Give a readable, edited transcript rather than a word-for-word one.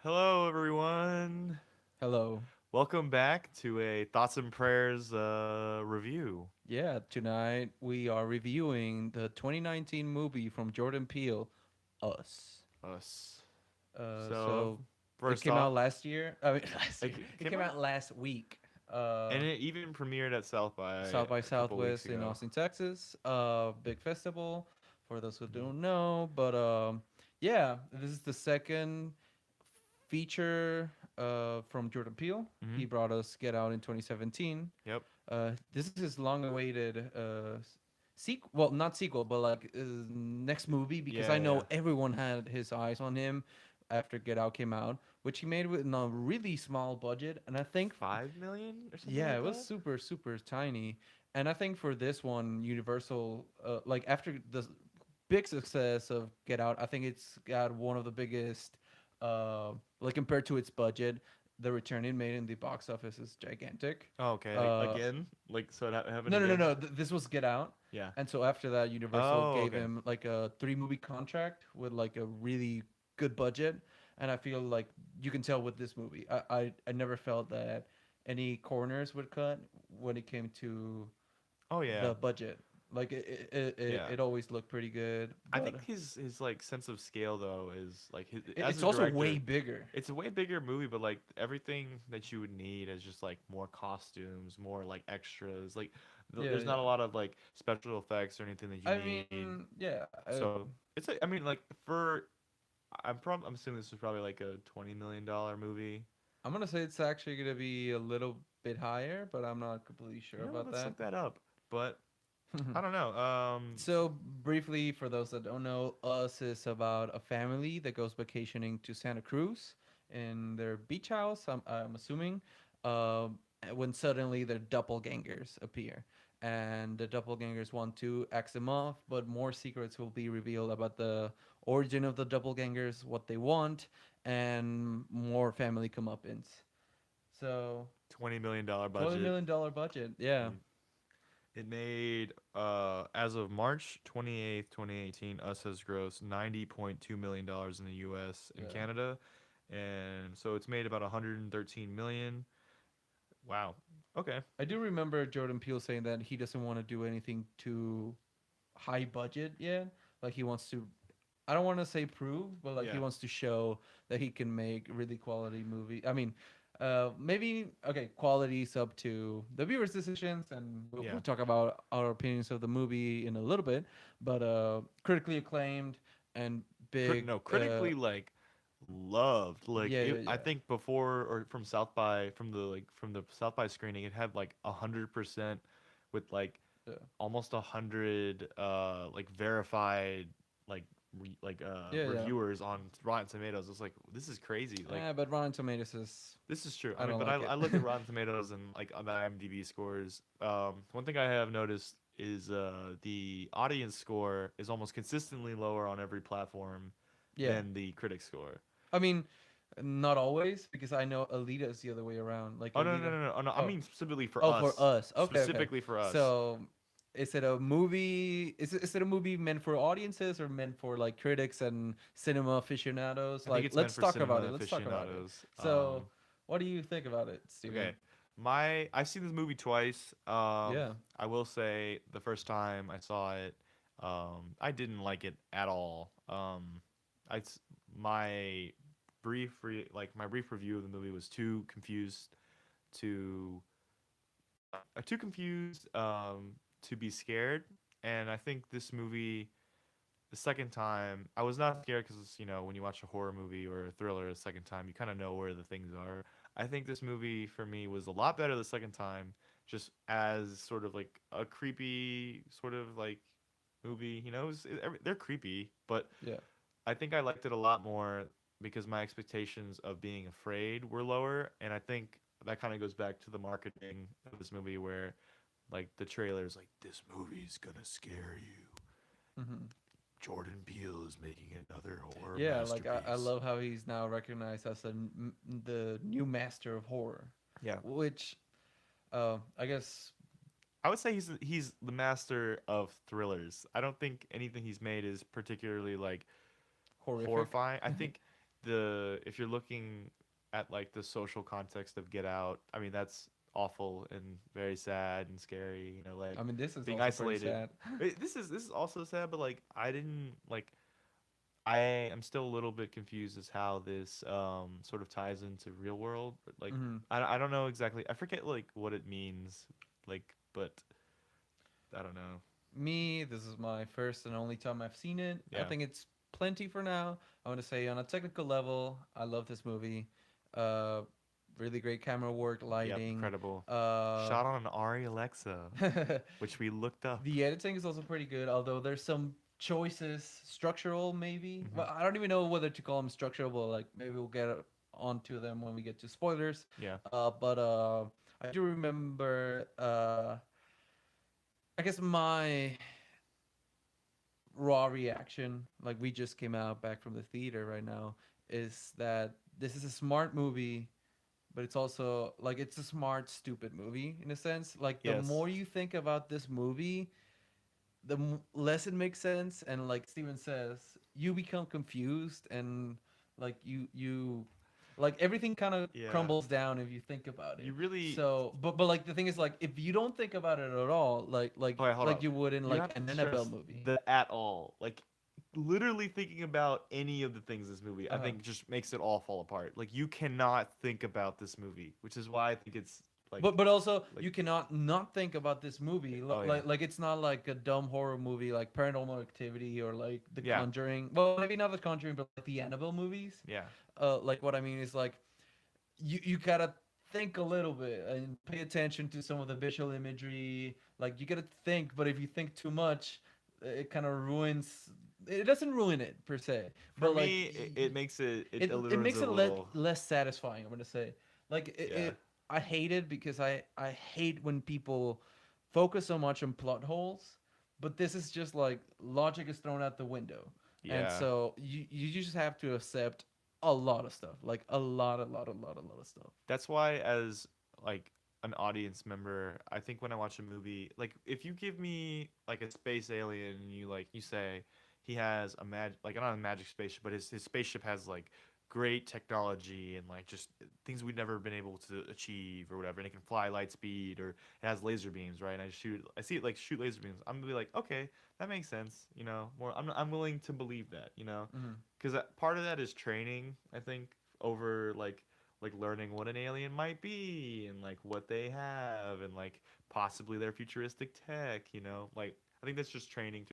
Hello, everyone. Hello. Welcome back to a Thoughts and Prayers review. Yeah, tonight we are reviewing the 2019 movie from Jordan Peele, Us. Us. Uh, So, so it first came out off, last year. I mean, last year. it It came came out, out last week. Uh, and it even premiered at South by South by a couple weeks Southwest in ago. Austin, Texas. Big festival for those who don't know. But yeah, this is the second feature from Jordan Peele. Mm-hmm. He brought us Get Out in 2017. Yep. This is his long-awaited well, not sequel, but like next movie because I Yeah, yeah. know everyone had his eyes on him after Get Out came out, which he made with a really small budget, and I think 5 million or something yeah, like it was that. super super tiny, and I think for this one, Universal, like after the big success of Get Out, I think it's got one of the biggest, like compared to its budget, the return it made in the box office is gigantic. Oh, okay. Uh, Again, like so it happened no, no, no, again. no. This was Get Out, Yeah. and so after that, Universal Oh, gave okay. him like a three-movie contract with like a really good budget, and I feel like you can tell with this movie. I never felt that any corners would cut when it came to Oh, yeah. the budget. Like Yeah. it always looked pretty good, I but think his like sense of scale though is like his as it's a also way director. bigger. It's a way bigger movie, but like everything that you would need is just like more costumes, more like extras. Like Yeah, there's not a yeah. lot of like special effects or anything that you I need. mean, yeah. So it's like I mean like for I'm assuming this was probably like a $20 million movie. I'm gonna say it's actually gonna be a little bit higher, but I'm not completely sure You know what? about Let's that. look that up. But I don't know. So briefly, for those that don't know, Us is about a family that goes vacationing to Santa Cruz in their beach house. I'm assuming, when suddenly their doppelgangers appear, and the doppelgangers want to axe them off, but more secrets will be revealed about the origin of the doppelgangers, what they want, and more family comeuppance. So $20 million $20 budget. million budget, yeah, Mm. It made, as of March 28th, 2018, Us has grossed $90.2 million in the U.S. and yeah. Canada, and so it's made about 113 million. Wow. Okay. I do remember Jordan Peele saying that he doesn't want to do anything too high budget yet. Like he wants to, I don't want to say prove, but like he Yeah. wants to show that he can make really quality movie. I mean, maybe okay, quality is up to the viewers' decisions, and Yeah. we'll talk about our opinions of the movie in a little bit. But critically acclaimed and big. No, critically like loved. Like Yeah, it, yeah, I yeah. think before or from the South by screening, it had like 100% with like Yeah, almost 100 like verified like yeah, yeah. reviewers on Rotten Tomatoes. It's like this is crazy. Like But Rotten Tomatoes is, this is true. I I mean, don't but like it. I look at Rotten Tomatoes and like on the IMDb scores. One thing I have noticed is the audience score is almost consistently lower on every platform Yeah. than the critic score. I mean, not always because I know Alita is the other way around. Like Oh no no Alita. no no! Oh, no I Oh, mean specifically for oh, for us. us. Okay, okay. Specifically for us. So, is it a movie? Is it a movie meant for audiences or meant for like critics and cinema aficionados? I think Like, it's meant let's for talk about cinema it. Let's talk about it. aficionados. So, what do you think about it, Okay. Steven? I've seen this movie twice. Yeah. I will say the first time I saw it, I didn't like it at all. I s- my my brief review of the movie was to too confused to be scared, and I think this movie the second time I was not scared because when you watch a horror movie or a thriller a second time you kind of know where the things are. I think this movie for me was a lot better the second time, just as sort of like a creepy sort of like movie. They're creepy, but Yeah. I think I liked it a lot more because my expectations of being afraid were lower, and I think that kind of goes back to the marketing of this movie where like the trailer's like this movie's gonna scare you. Hmm. Jordan Peele is making another horror Yeah. Like I masterpiece. love how he's now recognized as the new master of horror, Yeah, which I guess I would say he's the master of thrillers. I don't think anything he's made is particularly like horrific. horrifying. I think the if you're looking at like the social context of Get Out, I mean that's awful and very sad and scary. You know, like I mean, this is being also pretty isolated. sad. This is also sad, but like I didn't like. I am still a little bit confused as how this sort of ties into real world. But like Hmm. I don't know exactly. I forget like what it means. Like, but I don't know. Me, this is my first and only time I've seen it. I Yeah. think it's plenty for now. I want to say on a technical level, I love this movie. Uh, really great camera work, Yep. lighting. Incredible. Uh, Shot on an Ari Alexa, which we looked up. the editing is also pretty good, although there's some choices, structural maybe. Hmm. Well, I don't even know whether to call them structural, but like maybe we'll get onto them when we get to spoilers. Yeah. But I do remember. I guess my raw reaction, like we just came out back from the theater right now, is that this is a smart movie, but it's also like it's a smart, stupid movie in a sense. Like the Yes. more you think about this movie, the less it makes sense. And like Steven says, you become confused and like you like everything kind of Yeah. crumbles down if you think about it. You really. So, but like the thing is like if you don't think about it at all, Okay, hold like up. you would in You like have an to Annabelle stress movie. the at all. Like, literally thinking about any of the things in this movie, I Uh-huh. think just makes it all fall apart. Like, you cannot think about this movie, which is why I think it's But also like you cannot not think about this movie. oh yeah, Like it's not like a dumb horror movie like Paranormal Activity or like The yeah, Conjuring. Well, maybe not The Conjuring, but like the Annabelle movies. yeah. Like what I mean is like you gotta think a little bit and pay attention to some of the visual imagery. Like you gotta think, but if you think too much, it kind of ruins. It doesn't ruin it per se, For but like me, it makes it it ruins makes it a it little. less satisfying. I'm gonna say, like Yeah, I hate it because I hate when people focus so much on plot holes, but this is just like logic is thrown out the window, and yeah. so you just have to accept a lot of stuff, like a lot of stuff. That's why, as like an audience member, I think when I watch a movie, like if you give me like a space alien and you say he has a like not a magic spaceship, but his spaceship has like great technology and like just things we've never been able to achieve or whatever, and it can fly light speed or it has laser beams, right? And I see it like shoot laser beams. I'm gonna be like, okay, that makes sense, you know. More, I'm willing to believe that, you know, Hmm. because part of that is training, I think, over like learning what an alien might be and like what they have and like possibly their futuristic tech, you know? Like I think that's just training